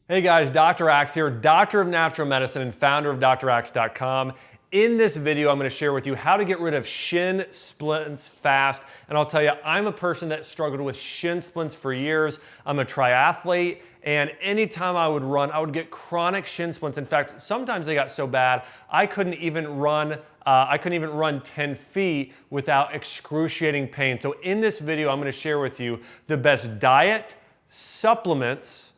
Hey guys, Dr. Axe here, doctor of natural medicine and founder of draxe.com. In this video, I'm going to share with you how to get rid of shin splints fast. And I'll tell you, I'm a person that struggled with shin splints for years. I'm a triathlete, and anytime I would run, I would get chronic shin splints. In fact, sometimes they got so bad, I couldn't even run 10 feet without excruciating pain. So in this video, I'm going to share with you the best diet, supplements,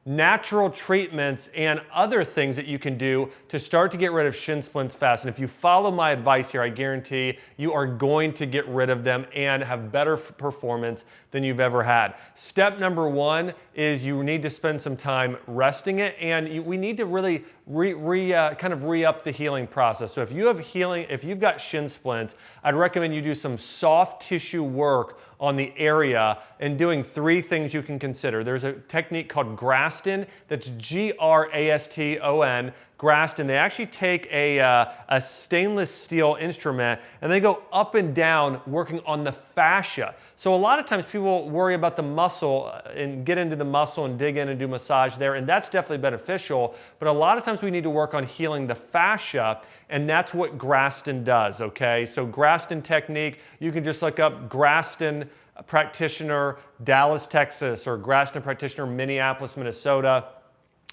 natural treatments, and other things that you can do to start to get rid of shin splints fast. And if you follow my advice here, I guarantee you are going to get rid of them and have better performance than you've ever had. Step number one is you need to spend some time resting it, and we need to really kind of re-up the healing process. So if you've got shin splints, I'd recommend you do some soft tissue work on the area and doing three things you can consider. There's a technique called Graston, that's Graston. Graston, they actually take a stainless steel instrument and they go up and down working on the fascia. So a lot of times people worry about the muscle and get into the muscle and dig in and do massage there, and that's definitely beneficial, but a lot of times we need to work on healing the fascia, and that's what Graston does, okay? So Graston technique, you can just look up Graston practitioner Dallas, Texas, or Graston practitioner Minneapolis, Minnesota,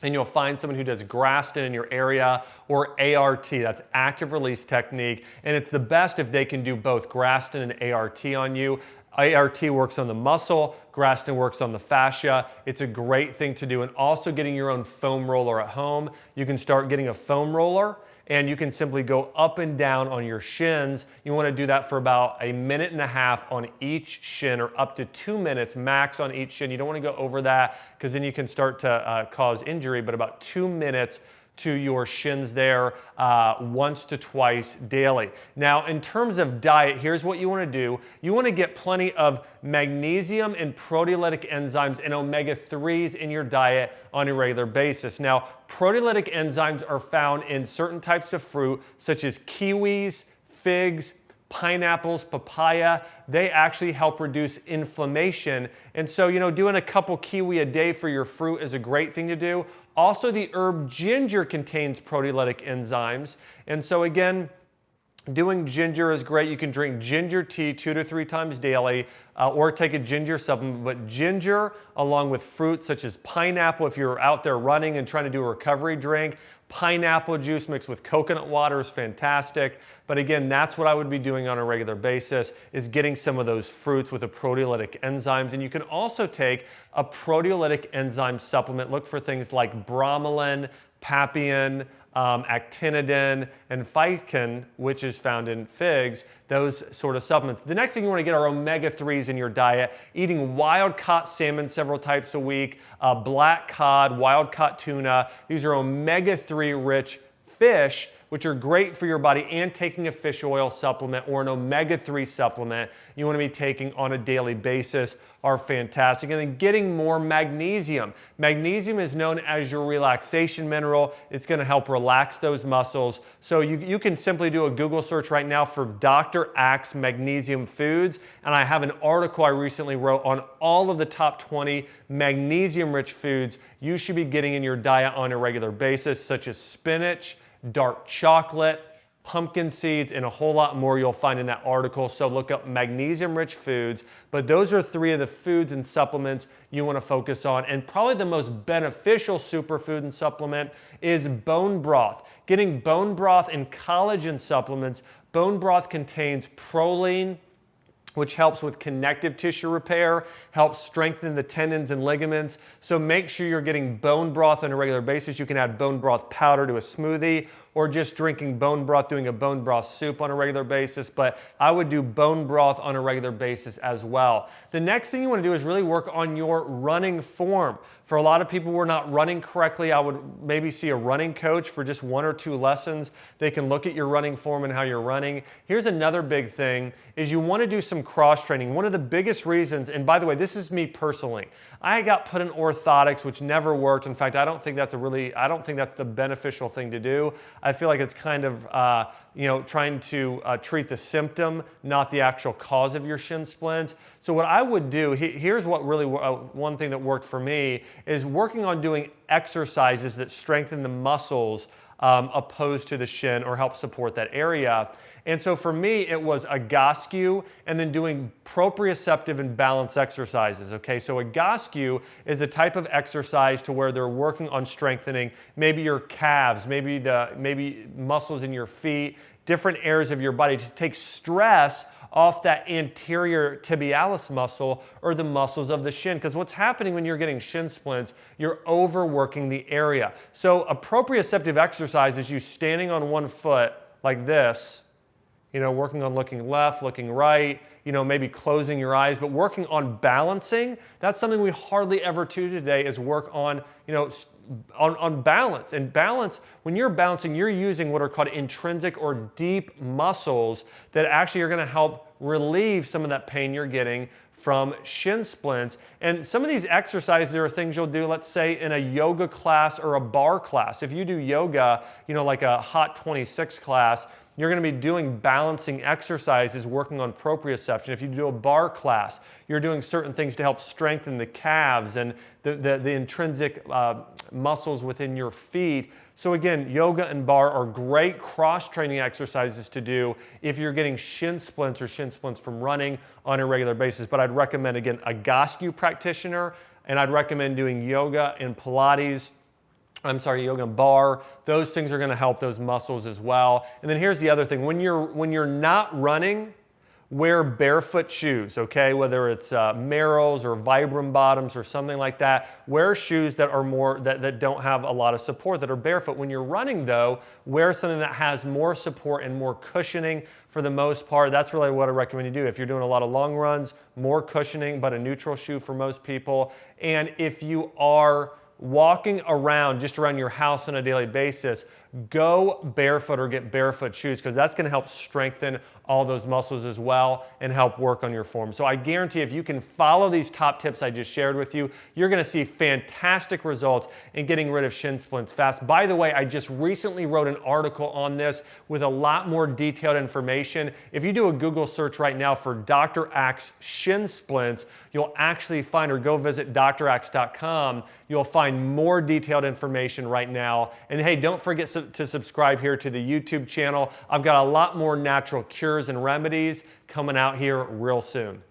and you'll find someone who does Graston in your area, or ART, that's active release technique, and it's the best if they can do both Graston and ART on you. ART works on the muscle, Graston works on the fascia. It's a great thing to do. And also getting your own foam roller at home. You can start getting a foam roller and you can simply go up and down on your shins. You want to do that for about 1.5 minutes on each shin, or up to 2 minutes max on each shin. You don't want to go over that because then you can start to cause injury, but about 2 minutes to your shins there once to twice daily. Now, in terms of diet, here's what you want to do. You want to get plenty of magnesium and proteolytic enzymes and omega-3s in your diet on a regular basis. Now, proteolytic enzymes are found in certain types of fruit, such as kiwis, figs, pineapples, papaya. They actually help reduce inflammation. And so, doing a couple kiwi a day for your fruit is a great thing to do. Also, the herb ginger contains proteolytic enzymes. And so again, doing ginger is great. You can drink ginger tea 2 to 3 times daily, or take a ginger supplement. But ginger, along with fruits such as pineapple, if you're out there running and trying to do a recovery drink, pineapple juice mixed with coconut water is fantastic. But again, that's what I would be doing on a regular basis, is getting some of those fruits with the proteolytic enzymes. And you can also take a proteolytic enzyme supplement. Look for things like bromelain, papain, actinidin, and phycin, which is found in figs, those sort of supplements. The next thing you want to get are omega-3s in your diet. Eating wild-caught salmon several times a week, black cod, wild-caught tuna. These are omega-3 rich fish, which are great for your body, and taking a fish oil supplement or an omega-3 supplement you want to be taking on a daily basis are fantastic. And then getting more magnesium. Magnesium is known as your relaxation mineral. It's going to help relax those muscles. So you can simply do a Google search right now for Dr. Axe magnesium foods. And I have an article I recently wrote on all of the top 20 magnesium-rich foods you should be getting in your diet on a regular basis, such as spinach, dark chocolate, pumpkin seeds, and a whole lot more you'll find in that article. So look up magnesium-rich foods. But those are 3 of the foods and supplements you want to focus on. And probably the most beneficial superfood and supplement is bone broth. Getting bone broth and collagen supplements. Bone broth contains proline, which helps with connective tissue repair, helps strengthen the tendons and ligaments. So make sure you're getting bone broth on a regular basis. You can add bone broth powder to a smoothie, or just drinking bone broth, doing a bone broth soup on a regular basis, but I would do bone broth on a regular basis as well. The next thing you want to do is really work on your running form. For a lot of people who are not running correctly, I would maybe see a running coach for just 1 or 2 lessons. They can look at your running form and how you're running. Here's another big thing, is you want to do some cross training. One of the biggest reasons, and by the way, this is me personally. I got put in orthotics, which never worked. In fact, I don't think that's the beneficial thing to do. I feel like it's kind of, trying to treat the symptom, not the actual cause of your shin splints. So what I would do, here's what really, one thing that worked for me, is working on doing exercises that strengthen the muscles opposed to the shin or help support that area. And so for me, it was Egoscue and then doing proprioceptive and balance exercises, okay? So Egoscue is a type of exercise to where they're working on strengthening maybe your calves, maybe muscles in your feet, different areas of your body to take stress off that anterior tibialis muscle or the muscles of the shin. Because what's happening when you're getting shin splints, you're overworking the area. So a proprioceptive exercise is you standing on one foot like this, working on looking left, looking right, maybe closing your eyes, but working on balancing. That's something we hardly ever do today, is work on, on balance. And balance, when you're balancing, you're using what are called intrinsic or deep muscles that actually are going to help relieve some of that pain you're getting from shin splints. And some of these exercises, there are things you'll do, let's say in a yoga class or a barre class. If you do yoga, like a Hot 26 class, you're going to be doing balancing exercises, working on proprioception. If you do a barre class, you're doing certain things to help strengthen the calves and the intrinsic muscles within your feet. So again, yoga and barre are great cross-training exercises to do if you're getting shin splints or shin splints from running on a regular basis. But I'd recommend, again, a Egoscue practitioner, and I'd recommend doing yoga and Pilates. Yoga and barre. Those things are going to help those muscles as well. And then here's the other thing. When you're not running, wear barefoot shoes, okay? Whether it's Merrell's or Vibram bottoms or something like that. Wear shoes that are that don't have a lot of support, that are barefoot. When you're running though, wear something that has more support and more cushioning for the most part. That's really what I recommend you do. If you're doing a lot of long runs, more cushioning, but a neutral shoe for most people. And if you are walking around just around your house on a daily basis, go barefoot or get barefoot shoes, because that's going to help strengthen all those muscles as well and help work on your form. So I guarantee if you can follow these top tips I just shared with you, you're going to see fantastic results in getting rid of shin splints fast. By the way, I just recently wrote an article on this with a lot more detailed information. If you do a Google search right now for Dr. Axe shin splints, you'll actually find, or go visit draxe.com, you'll find more detailed information right now. And hey, don't forget to subscribe here to the YouTube channel. I've got a lot more natural cures and remedies coming out here real soon.